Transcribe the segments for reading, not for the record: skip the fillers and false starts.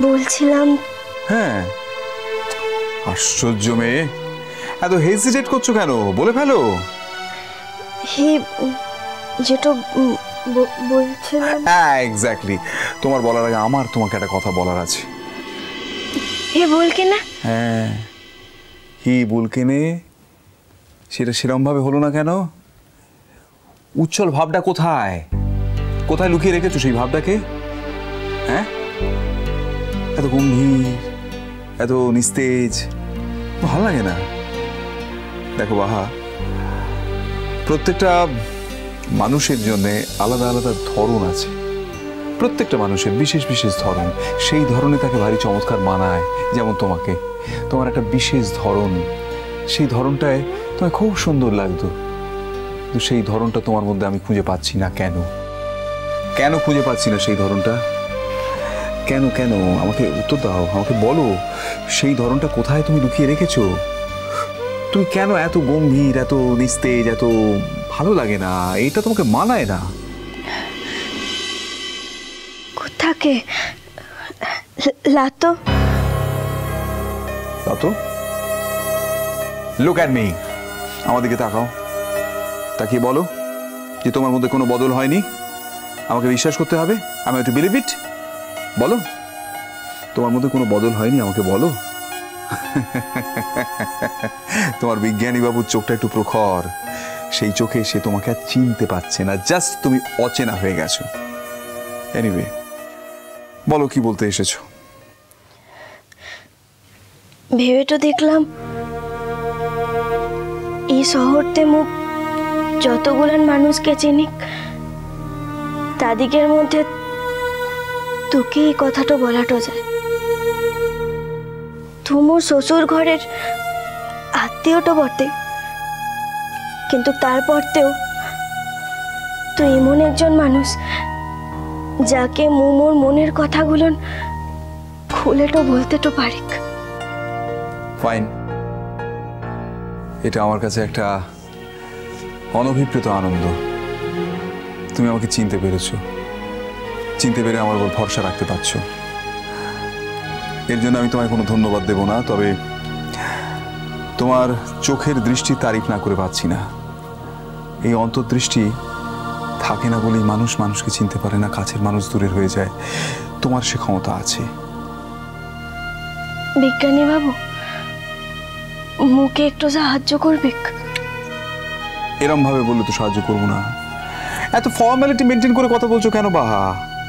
বলছিলাম। হ্যাঁ, আশ্চর্য মেয়ে, এত হেজিটেট করছো কেন? বলে ফেলো। হে, যেটা বলছিলাম। হ্যাঁ, এক্স্যাক্টলি। তোমার বলার আগে আমার তোমাকে একটা কথা বলার আছে। হে বল কেনা। হ্যাঁ, হি বল কেনে, সেটা সেরম ভাবে হলো না কেন? উচ্ছল ভাবটা কোথায়? কোথায় লুকিয়ে রেখেছো সেই ভাবটাকে? হ্যাঁ, এত গম্ভীর, এত নিস্তেজ, ভালো লাগে না। দেখো বাহা, প্রত্যেকটা মানুষের জন্য আলাদা আলাদা ধরন আছে। প্রত্যেকটা মানুষের বিশেষ বিশেষ ধরন, সেই ধরনে তাকে ভারী চমৎকার মানায়। যেমন তোমাকে, তোমার একটা বিশেষ ধরন, সেই ধরনটায় তোমায় খুব সুন্দর লাগতো, কিন্তু সেই ধরনটা তোমার মধ্যে আমি খুঁজে পাচ্ছি না। কেন? কেন খুঁজে পাচ্ছি না সেই ধরনটা? কেন কেন? আমাকে উত্তর দাও, আমাকে বলো, সেই ধরনটা কোথায় তুমি লুকিয়ে রেখেছো? তুমি কেন এত গম্ভীর, এত নিস্তেজ, এত ভালো লাগে না? এটা তোমাকে মানায় না। কোথাকে লাতো? লাতো? লুক অ্যাট মি, আমার দিকে তাকাও, তাকিয়ে বলো যে তোমার মধ্যে কোনো বদল হয়নি। আমাকে বিশ্বাস করতে হবে, আমি একটু বিলিভ ইট। বলো, তোমার মধ্যে কোনো বদল হয়নি, আমাকে বলো। তোমার বিজ্ঞানী বাবুর চোখটা একটু প্রখর, সেই চোখে সে তোমাকে আর চিনতে পারছে না, জাস্ট তুমি অচেনা হয়ে গেছো। এনিওয়ে, বলো কি বলতে এসেছো? ভেবে তো দেখলাম এই শহরতে মুখ যতগুলান মানুষকে চিনিক, তাদিকের মধ্যে তোকে এই কথাটা বলাটা যায়। তোমার শ্বশুর ঘরের আত্মীয়টা বটে, কিন্তু তারপরতেও তুই এমন একজন মানুষ যাকে মোর মনের কথাগুলো খুলে তো বলতে তো পারিক। ফাইন, এটা আমার কাছে একটা অনভিপ্রেত আনন্দ। তুমি আমাকে চিনতে পেরেছো, চিনতে পেরে আমার উপর ভরসা রাখতে পারছো। এর জন্য আমি তোমায় কোনো ধন্যবাদ দেব না, তবে তোমার চোখের দৃষ্টি তারিফ না করে পাচ্ছি না। এই অন্তর্দৃষ্টি থাকে না বলেই মানুষ মানুষকে চিনতে পারে না, কাছের মানুষ দূরের হয়ে যায়। তোমার সে ক্ষমতা আছে। বিজ্ঞানী বাবু, মুখে একটু সাহায্য করবে? এরম ভাবে বললে তো সাহায্য করবো না। এত ফর্মালিটি মেনটেন করে কথা বলছো কেন বাহা?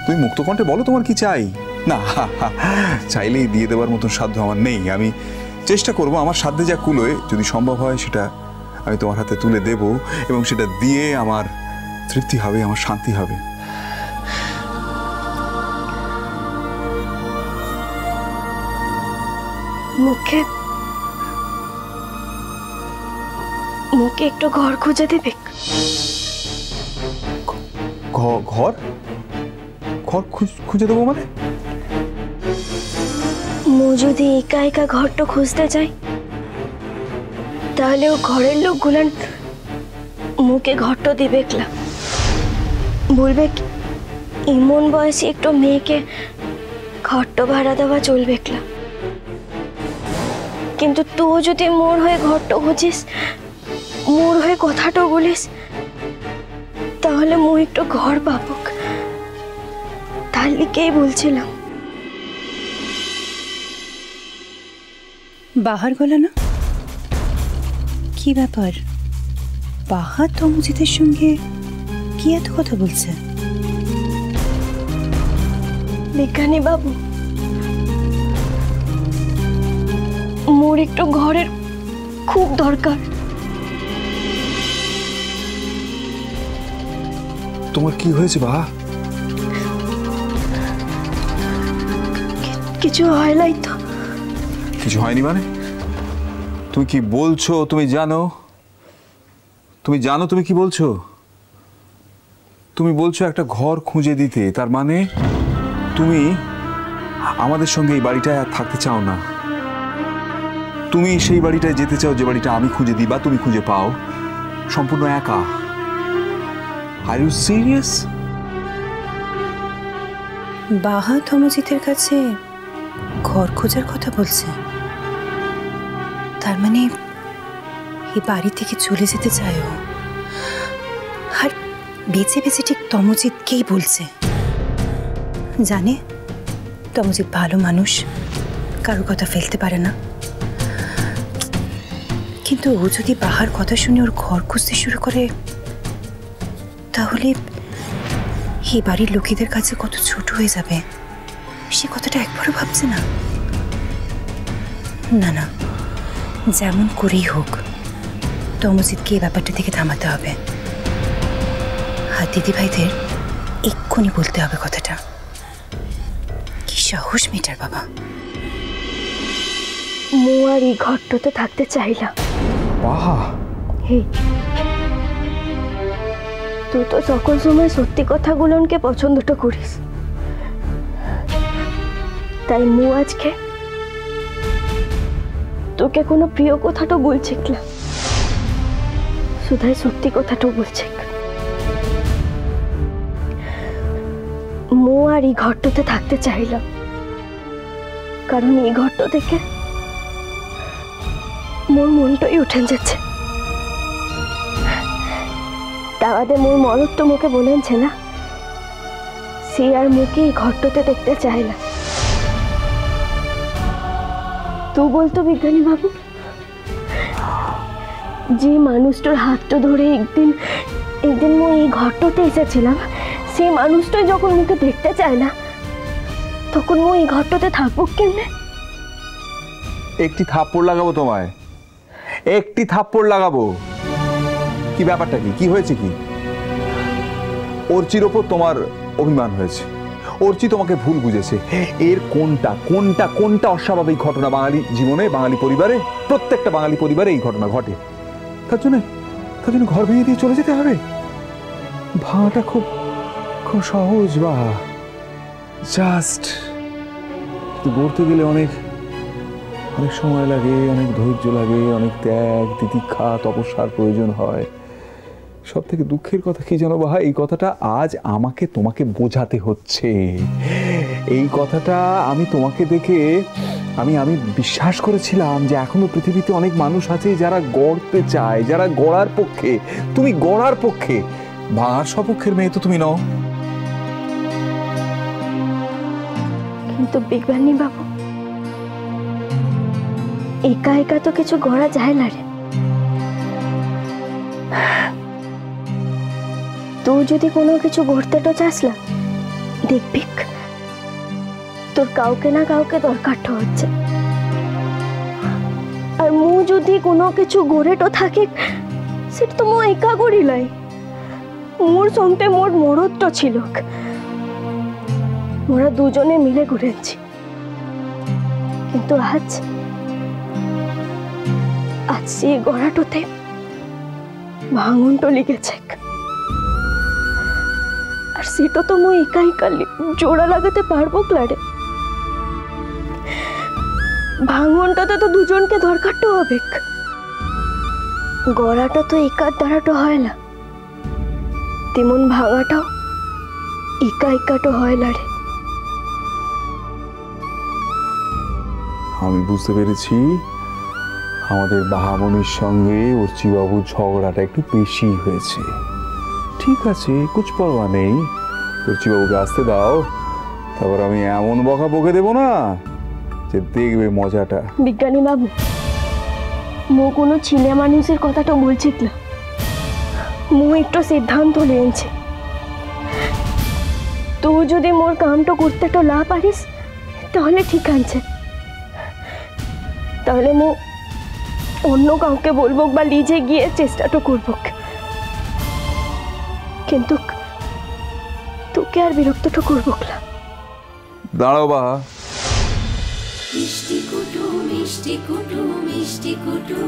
তুমি মুক্ত কণ্ঠে বলো তোমার কি চাই। না, চাইলেই দিয়ে দেওয়ার মতন সাধ্য আমার নেই। আমি চেষ্টা করব, আমার সাধ্যে যা কুলোয়, যদি সম্ভব হয় সেটা আমি তোমার হাতে তুলে দেব, এবং সেটা দিয়ে আমার তৃপ্তি হবে, আমার শান্তি হবে। মুখে মুখে একটু ঘর খুঁজে দেবে? ঘর? ঘর খুঁজে দেবো মানে? মু যদি একা একা ঘরটা খুঁজতে যাই, তাহলে ও ঘরের লোকগুলান মুখে ঘরটা দিবে, বলবে এমন বয়সে একটু মেয়েকে ঘরটা ভাড়া দেওয়া চলবে। কিন্তু তুই যদি মোর হয়ে ঘরটা খুঁজিস, মোর হয়ে কথাটা বলিস, তাহলে মু একটু ঘর পাবক। তার লিখেই বলছিলাম। বাহার গলা না? কি ব্যাপার? বাহার তো অমজিতের সঙ্গে কি এত কথা বলছে? বিজ্ঞানী বাবু, মোর একটু ঘরের খুব দরকার। তোমার কি হয়েছে বাহা? কিছু হয় নাই তো? কিছু হয়নি মানে? তুমি কি বলছো? তুমি জানো তুমি কি বলছো? তুমি বলছো একটা ঘর খুঁজে দিতে, তার মানে তুমি আমাদের সঙ্গে এই বাড়িটায় আর থাকতে চাও না। তুমি সেই বাড়িটায় যেতে চাও যে বাড়িটা আমি খুঁজে দিই বা তুমি খুঁজে পাও, সম্পূর্ণ একা। Are you serious? বাহা তমজিতের কাছে ঘর খোঁজার কথা বলছে। তার মানে এই বাড়ি থেকে চলে যেতে চায় ও। আর বেঁচে বেঁচে ঠিক তমজিৎকেই বলছে। জানে তমজিৎ ভালো মানুষ, কারো কথা ফেলতে পারে না। কিন্তু ও যদি বাহার কথা শুনে ওর ঘর খুঁজতে শুরু করে, তাহলে এই বাড়ির লোকেদের কাছে কত ছোট হয়ে যাবে, সে কথাটা একবারও ভাবছে না। না না, যেমন করেই হোক তমজিৎকে এই ব্যাপারটা থেকে থামাতে হবে। আর দিদিভাইদের এক্ষুনি বলতে হবে কথাটা। কি সাহস মেয়েটার বাবা। মু আর এই ঘরটাতে থাকতে চাইলাম। বাহা, তুই তো সকল সময় সত্যি কথাগুলোকে পছন্দটা করিস, তাই মু আজকে তোকে কোনো প্রিয় কথাটা বলছি না, শুধাই সত্যি কথাটাও বলছি। মু আর এই ঘরটাতে থাকতে চাইলাম, কারণ এই ঘরটা থেকে মোর মনটাই উঠে যাচ্ছে। তাওয়াদে মোর মরদ তো মুখে বলেছে না, সে আর মুখে এই ঘরটাতে দেখতে চায় না। তুই বলতো বিজ্ঞানী বাবু, যে মানুষটার হাতটা ধরে একদিন মু এই ঘরটাতে এসেছিলাম, সেই মানুষটাই যখন মুখে দেখতে চায় না, তখন মু এই ঘরটাতে থাকবো কেমনে? একটি থাপ্পড় লাগাবো তোমায়, একটি থাপ্পড় লাগাবো। কি ব্যাপারটা কি, কি হয়েছে কি? অর্চির ওপর তোমার অভিমান হয়েছে, অর্চি তোমাকে ভুল বুঝেছে। এর কোনটা কোনটা কোনটা অস্বাভাবিক ঘটনা বাঙালি জীবনে, বাঙালি পরিবারে, প্রত্যেকটা বাঙালি পরিবারে এই ঘটনা ঘটে। তার জন্য ঘর ভেঙে দিয়ে চলে যেতে হবে? ভাঙাটা খুব খুব সহজ, বা জাস্ট গড়তে গেলে অনেক অনেক সময় লাগে, অনেক ধৈর্য লাগে, অনেক ত্যাগ তিতিক্ষা তপস্যার প্রয়োজন হয়। সব থেকে দুঃখের কথা কি জানো বাহা, এই কথাটা আজ আমাকে তোমাকে বোঝাতে হচ্ছে। এই কথাটা আমি তোমাকে দেখে আমি বিশ্বাস করেছিলাম যে এখনো পৃথিবীতে অনেক মানুষ আছে যারা গড়তে চায়, যারা গড়ার পক্ষে। তুমি গড়ার পক্ষে, ভাঙার সপক্ষের মেয়ে তো তুমি নও। কিন্তু বিজ্ঞানী বাবু, একা একা তো কিছু গড়া যায় না রে। তুই যদি কোনো কিছু গড়তে তো চাস না, দেখবি তোর কাউকে না কাউকে দরকারটা হচ্ছে। আর মু যদি কোনো কিছু গড়ে তো থাকে, সেটা তো মু একা গড়িলাই। মোর সঙ্গে মোর মরদটা ছিল, মোরা দুজনে মিলে ঘুরেছি। কিন্তু আজ সেই গড়াটোতে ভাঙনটা লেগেছে, আর সেটা তো মই একা একা জোড়া লাগাতে পারবো ক্লারে। ভাঙনটাতে তো দুজনকে দরকারটা হবে। গড়াটা তো একার দ্বারাটা হয় না, তেমন ভাঙাটাও একা একাটা হয় না রে। আমি বুঝতে পেরেছি আমাদের বাহামনির সঙ্গে অর্চিবাবুর ঝগড়াটা একটু বেশি হয়েছে। ঠিক আছে, কুছ পরোয়া নেই, অর্চিবাবুকে আসতে দাও, তারপর আমি এমন বকা বকে দেবো না যে দেখবে মজাটা। বিজ্ঞানী বাবু, মো কোনো ছেলে মানুষের কথাটা বলছি না, মো একটু সিদ্ধান্ত নিয়েছে। তুই যদি মোর কামটা করতে তো না পারিস, তাহলে ঠিক আছে, তাহলে মো অন্য কাউকে বলবো বা নিজে গিয়ে চেষ্টাটা করব। কিন্তু তোকে আর বিরক্তটা করবো না। দাঁড়াও বাহা। মিষ্টি কুটু মিষ্টি কুটু মিষ্টি কুটু।